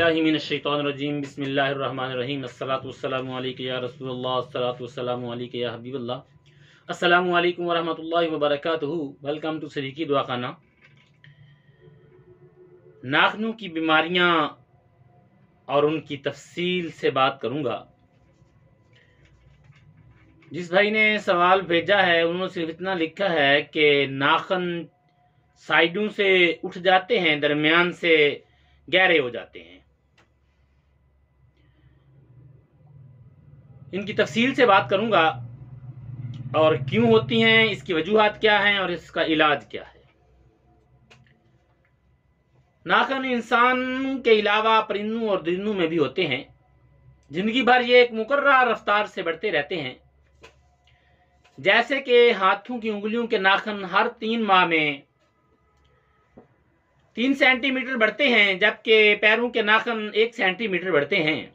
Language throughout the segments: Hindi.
औज़ुबिल्लाहिमिनश्शैतानिर्रजीम बिस्मिल्लाहिर्रहमानिर्रहीम अस्सलातु वस्सलामु अलैका या रसूलल्लाह अस्सलातु वस्सलामु अलैका या हबीबल्लाह अस्सलामु अलैकुम वरहमतुल्लाहि वबरकातुहू। Welcome to Siddiqui Duakhana. नाखूनों की बीमारियां और उनकी तफसील से बात करूंगा। जिस भाई ने सवाल भेजा है उन्होंने सिर्फ इतना लिखा है कि नाखून साइडों से उठ जाते हैं, दरमियान से गहरे हो जाते हैं। इनकी तफसील से बात करूंगा और क्यों होती हैं, इसकी वजूहात क्या हैं और इसका इलाज क्या है। नाखून इंसान के अलावा परिंदों और दरिंदों में भी होते हैं। जिंदगी भर ये एक मुकर्रर रफ्तार से बढ़ते रहते हैं। जैसे कि हाथों की उंगलियों के नाखून हर 3 माह में 3 सेंटीमीटर बढ़ते हैं, जबकि पैरों के नाखून 1 सेंटीमीटर बढ़ते हैं।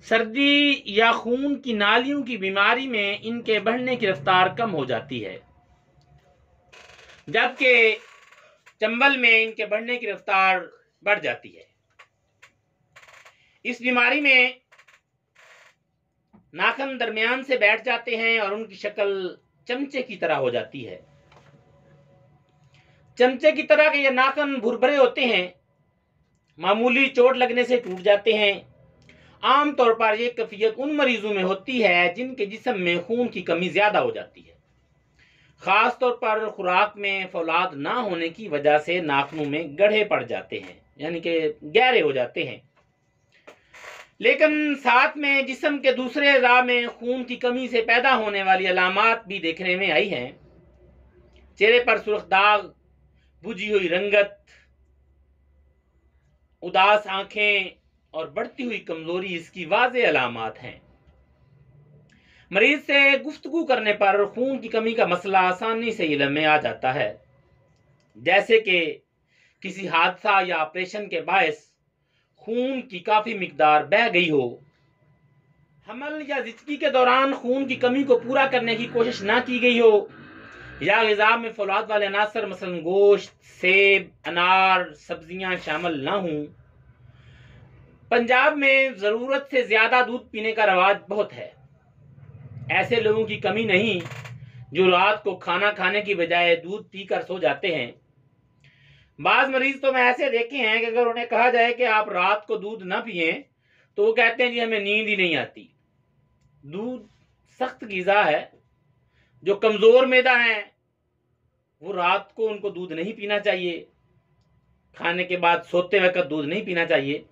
सर्दी या खून की नालियों की बीमारी में इनके बढ़ने की रफ्तार कम हो जाती है, जबकि चंबल में इनके बढ़ने की रफ्तार बढ़ जाती है। इस बीमारी में नाखून दरमियान से बैठ जाते हैं और उनकी शक्ल चमचे की तरह हो जाती है। चमचे की तरह के ये नाखून भुरभुरे होते हैं, मामूली चोट लगने से टूट जाते हैं। आमतौर पर यह कैफियत उन मरीजों में होती है जिनके जिस्म में खून की कमी ज्यादा हो जाती है। खास तौर पर खुराक में फौलाद ना होने की वजह से नाखूनों में गड्ढे पड़ जाते हैं, यानी कि गहरे हो जाते हैं। लेकिन साथ में जिस्म के दूसरे अज़ा में खून की कमी से पैदा होने वाली अलामात भी देखने में आई हैं। चेहरे पर सुर्ख दाग, बुझी हुई रंगत, उदास आंखें और बढ़ती हुई कमजोरी इसकी वाज़ेह अलामात हैं। मरीज से गुफ्तगू करने पर खून की कमी का मसला आसानी से इल्म में आ जाता है। जैसे कि किसी हादसा या ऑपरेशन के बायस खून की काफी मिकदार बह गई हो, हमल या ज़िंदगी के दौरान खून की कमी को पूरा करने की कोशिश ना की गई हो, या ग़िज़ा में फौलाद वाले अनासर मसलन गोश्त, सेब, अनार, सब्जियां शामिल ना हों। पंजाब में ज़रूरत से ज़्यादा दूध पीने का रवाज बहुत है। ऐसे लोगों की कमी नहीं जो रात को खाना खाने की बजाय दूध पीकर सो जाते हैं। बाज़ मरीज तो मैं ऐसे देखे हैं कि अगर उन्हें कहा जाए कि आप रात को दूध ना पिए तो वो कहते हैं जी हमें नींद ही नहीं आती। दूध सख्त ग़िज़ा है। जो कमज़ोर मैदा है वो रात को उनको दूध नहीं पीना चाहिए। खाने के बाद सोते वक्त दूध नहीं पीना चाहिए।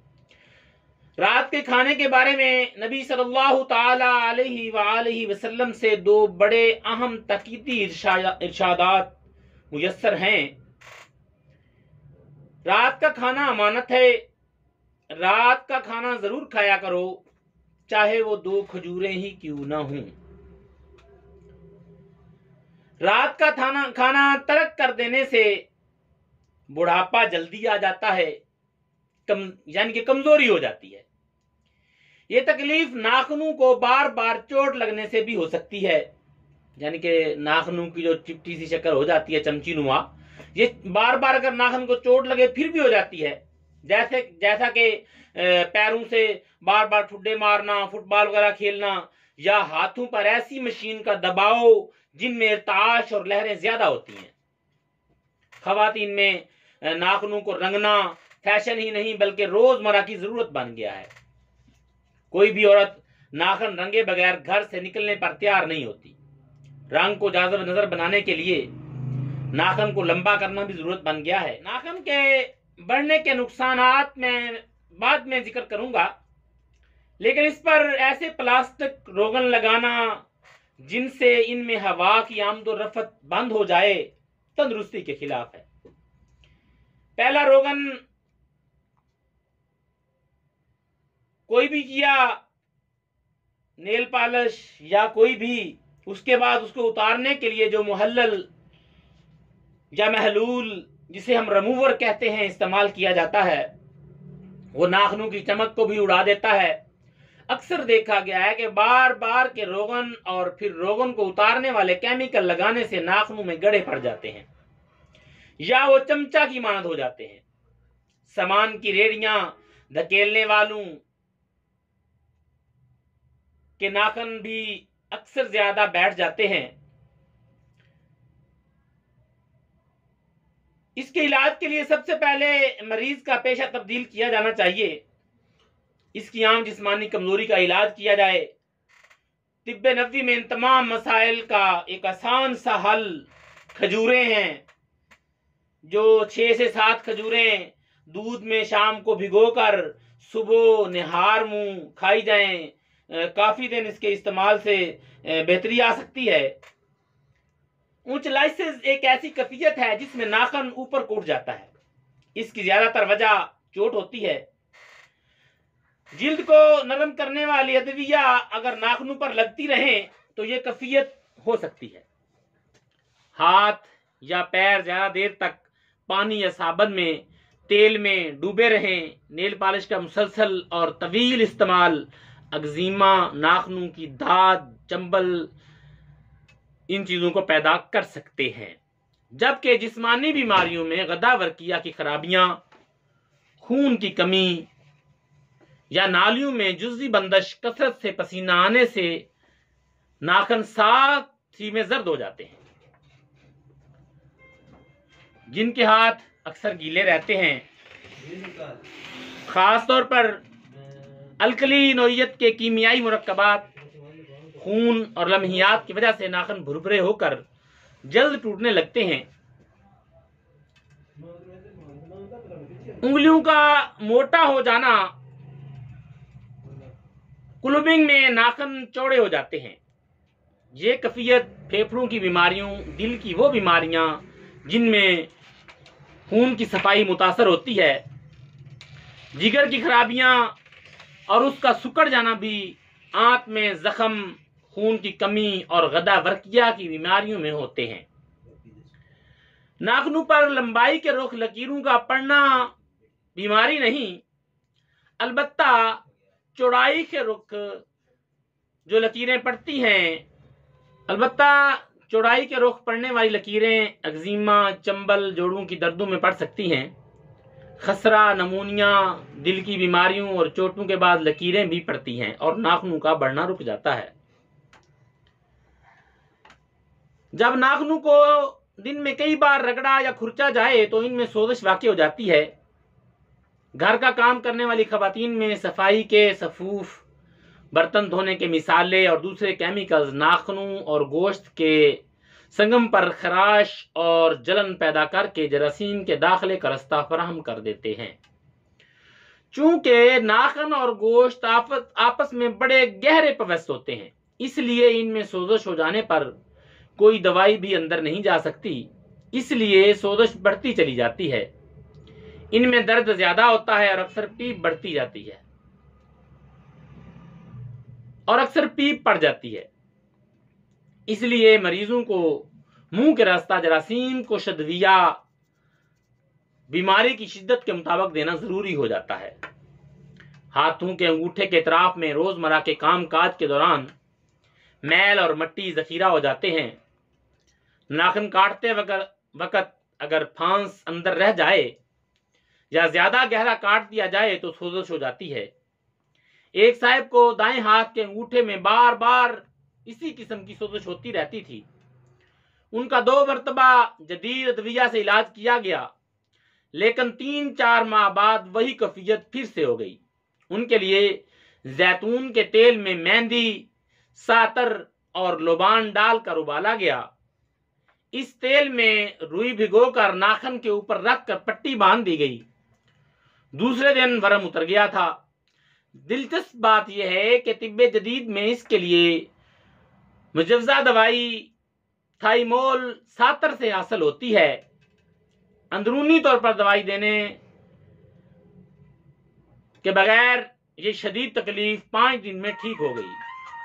रात के खाने के बारे में नबी सल्लल्लाहु ताला अलैहि वसल्लम से 2 बड़े अहम तकीदी इरशादात मुयस्सर हैं। रात का खाना अमानत है। रात का खाना जरूर खाया करो, चाहे वो 2 खजूरें ही क्यों ना हों। रात का खाना तर्क कर देने से बुढ़ापा जल्दी आ जाता है, यानी कि कमजोरी हो जाती है। ये तकलीफ नाखूनों को बार बार चोट लगने से भी हो सकती है, यानी कि नाखूनों की जो चिपटी सी शक्ल हो जाती है चमची नुमा, ये बार बार अगर नाखून को चोट लगे फिर भी हो जाती है। जैसा कि पैरों से बार बार ठुड्डे मारना, फुटबॉल वगैरह खेलना, या हाथों पर ऐसी मशीन का दबाव जिनमें इर्ताश और लहरें ज्यादा होती हैं। खवातीन में नाखूनों को रंगना फैशन ही नहीं बल्कि रोजमर्रा की जरूरत बन गया है। कोई भी औरत नाखून रंगे बगैर घर से निकलने पर तैयार नहीं होती। रंग को जाज़ब नजर बनाने के लिए नाखून को लंबा करना भी जरूरत बन गया है। नाखून के बढ़ने के नुकसानात में बाद में जिक्र करूंगा, लेकिन इस पर ऐसे प्लास्टिक रोगन लगाना जिनसे इनमें हवा की आमदोरफ्त बंद हो जाए तंदुरुस्ती के खिलाफ है। पहला रोगन कोई भी किया, नेल पॉलिश या कोई भी, उसके बाद उसको उतारने के लिए जो मुहल्लल या महलूल जिसे हम रिमूवर कहते हैं इस्तेमाल किया जाता है, वो नाखूनों की चमक को भी उड़ा देता है। अक्सर देखा गया है कि बार बार के रोगन और फिर रोगन को उतारने वाले केमिकल लगाने से नाखूनों में गड्ढे पड़ जाते हैं या वो चमचा की मानद हो जाते हैं। सामान की रेहड़ियां धकेलने वालों के नाखून भी अक्सर ज्यादा बैठ जाते हैं। इसके इलाज के लिए सबसे पहले मरीज का पेशा तब्दील किया जाना चाहिए। इसकी आम जिस्मानी कमजोरी का इलाज किया जाए। तिब्बे नबवी में इन तमाम मसाइल का एक आसान सा हल खजूरें हैं, जो 6 से 7 खजूरें दूध में शाम को भिगोकर सुबह निहार मुंह खाई जाएं। काफी दिन इसके इस्तेमाल से बेहतरी आ सकती है। ऊंचलाइसिस एक ऐसी कैफियत है जिसमें नाखून ऊपर को उठ जाता है। इसकी ज्यादातर वजह चोट होती है। जिल्द को नरम करने वाली अदविया अगर नाखूनों पर लगती रहे तो ये कैफियत हो सकती है। हाथ या पैर ज्यादा देर तक पानी या साबुन में तेल में डूबे रहें। नेल पॉलिश का मुसलसल और तवील इस्तेमाल अग्जीमा, नाखूनों की दाद, चंबल, इन चीजों को पैदा कर सकते हैं। जबकि जिस्मानी बीमारियों में गदा वर्किया की खराबियां, खून की कमी या नालियों में जुज़वी बंदश, कसरत से पसीना आने से नाखून साथ ही में जर्द हो जाते हैं। जिनके हाथ अक्सर गीले रहते हैं, खास तौर पर अल्कली नोयत के कीमियाई मुरक्कबात, खून और लम्हियात की वजह से नाखून भुरभुरे होकर जल्द टूटने लगते हैं। उंगलियों का मोटा हो जाना, क्लबिंग में नाखून चौड़े हो जाते हैं। ये कैफियत फेफड़ों की बीमारियों, दिल की वो बीमारियां जिनमें खून की सफाई मुतासर होती है, जिगर की खराबियां और उसका सुकड़ जाना भी आंत में जख्म, खून की कमी और गदा वर्किया की बीमारियों में होते हैं। नाखूनों पर लंबाई के रुख लकीरों का पड़ना बीमारी नहीं, अलबत्ता चौड़ाई के रुख जो लकीरें पड़ती हैं, चौड़ाई के रुख पड़ने वाली लकीरें अग्जीमा, चंबल, जोड़ों की दर्दों में पड़ सकती हैं। खसरा, नमूनिया, दिल की बीमारियों और चोटों के बाद लकीरें भी पड़ती हैं और नाखूनों का बढ़ना रुक जाता है। जब नाखूनों को दिन में कई बार रगड़ा या खुरचा जाए तो इनमें सोजिश वाक़ई हो जाती है। घर का काम करने वाली खवातीन में सफाई के सफूफ, बर्तन धोने के मिसाले और दूसरे केमिकल्स नाखूनों और गोश्त के संगम पर खराश और जलन पैदा करके जरासीम के दाखिले का रास्ता फराहम कर देते हैं। चूंकि नाखून और गोश्त आपस में बड़े गहरे पवस्त होते हैं, इसलिए इनमें सोजिश हो जाने पर कोई दवाई भी अंदर नहीं जा सकती, इसलिए सोजिश बढ़ती चली जाती है। इनमें दर्द ज्यादा होता है और अक्सर पीप बढ़ती जाती है और अक्सर पीप पड़ जाती है। इसलिए मरीजों को मुंह के रास्ता जरासीम को शदविया बीमारी की शिद्दत के मुताबिक देना जरूरी हो जाता है। हाथों के अंगूठे के इतराफ में रोजमर्रा के काम काज के दौरान मैल और मट्टी जखीरा हो जाते हैं। नाखून काटते वक्त अगर फांस अंदर रह जाए या ज्यादा गहरा काट दिया जाए तो सोजिश हो जाती है। एक साहब को दाएं हाथ के अंगूठे में बार बार इसी किस्म की सोजिश होती रहती थी। उनका 2 मरतबा जदीद अदविया से इलाज किया गया, लेकिन 3-4 माह बाद वही कैफियत फिर से हो गई। उनके लिए जैतून के तेल में मेहंदी, सातर और लोबान डालकर उबाला गया। इस तेल में रुई भिगोकर नाखून के ऊपर रखकर पट्टी बांध दी गई। दूसरे दिन वरम उतर गया था। दिलचस्प बात यह है कि तिब्बे जदीद में इसके लिए मुजव्वज़ा दवाई थाइमोल सातर से हासिल होती है। अंदरूनी तौर पर दवाई देने के बगैर ये शदीद तकलीफ 5 दिन में ठीक हो गई,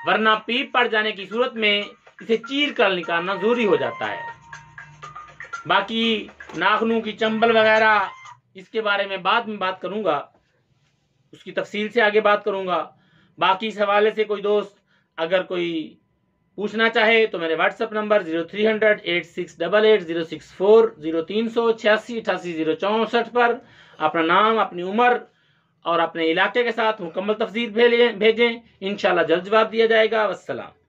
वरना पीप पड़ जाने की सूरत में इसे चीर कर निकालना जरूरी हो जाता है। बाकी नाखूनों की चंबल वगैरह इसके बारे में बाद में बात करूंगा, उसकी तफसील से आगे बात करूंगा। बाकी इस हवाले से कोई दोस्त अगर कोई पूछना चाहे तो मेरे व्हाट्सएप नंबर 0300 8688 064 0386 88 064 पर अपना नाम, अपनी उम्र और अपने इलाके के साथ मुकम्मल तफसील भेजें। इंशाल्लाह जल्द जवाब दिया जाएगा। वस्सलाम।